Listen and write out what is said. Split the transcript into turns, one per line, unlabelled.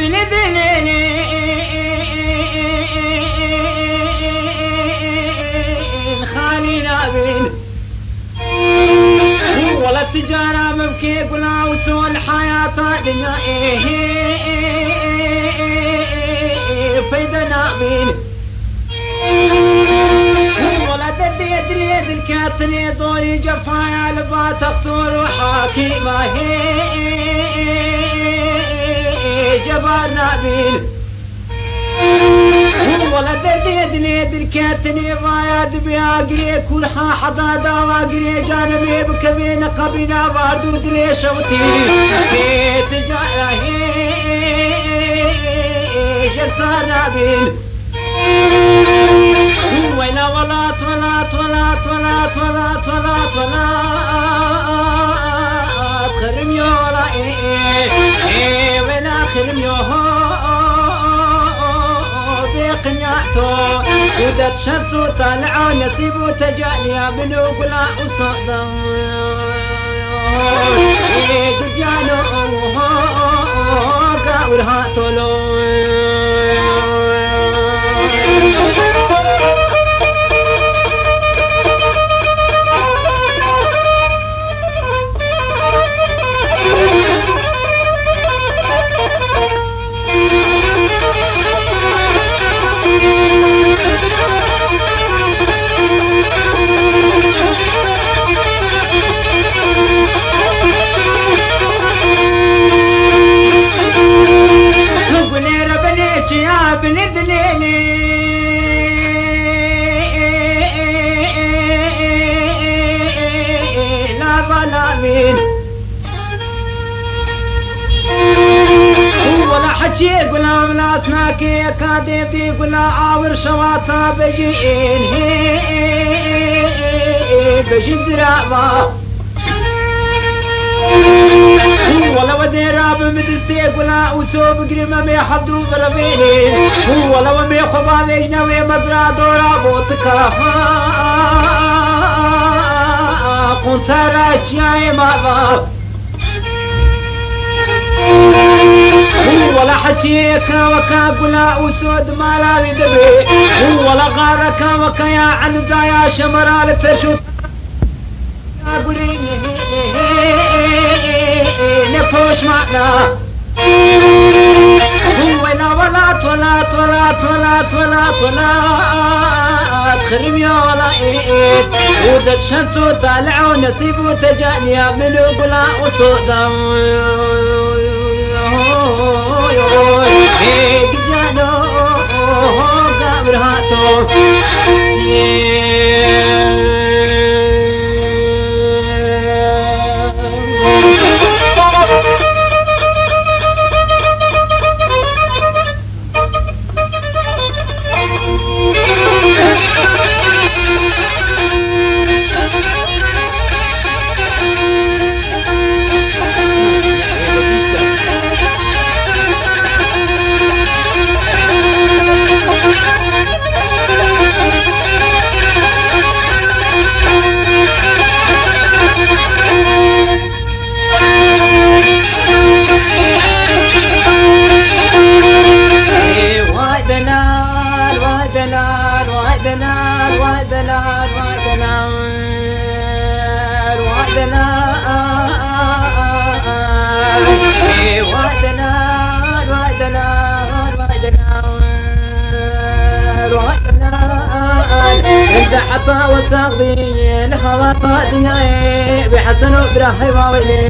بندنيني خالي نابين ولا التجارة مبكي قلا وسول حياة دنيا فايدة نابين ولا تديد اليد الكاتني دوري جفايا لبا تختور وحاكي ما هي جبار نابين ولا تديد اليد الكاتني ما يد بياقري كلها حضادا واقري جانبي بكبين قبينا باردود لي شوتي في تجاهي جرسان نابين ولا ولات ولات ولات ولات ولات ولات ولات خرم يولا ولا خرم يولا بقنيعتو ودت شمسو طالعو نسيبو تجانيا بنو قلا وصدام قديانو قاورها طولو يا بندنيني لا بلامين ولا حجي قلا ولا اسناكي كاديتي قلا عاور شواطا بجين بجي درابا ولا وديراب مدستي قلا وسوب قريمة بيحبدو بربيني ولا ومي خبابي جنوي مدرا دورا بوتكا كنت راجعي ماذا ولا حجيك وكا قلا وسود مالا بدبي ولا غارك وكا يا عند يا شمرال ترشوت يا قريني نفوش معنا ولا ولات ولات ولات ولات ولات ولات خرم يا ولا إيد ودت شمسو طالعو نسيبو تجانيا منو قلا وصودا قديانو قابرهاتو حبا وتغبي الهوى طادي بحسن وبرحي وويلي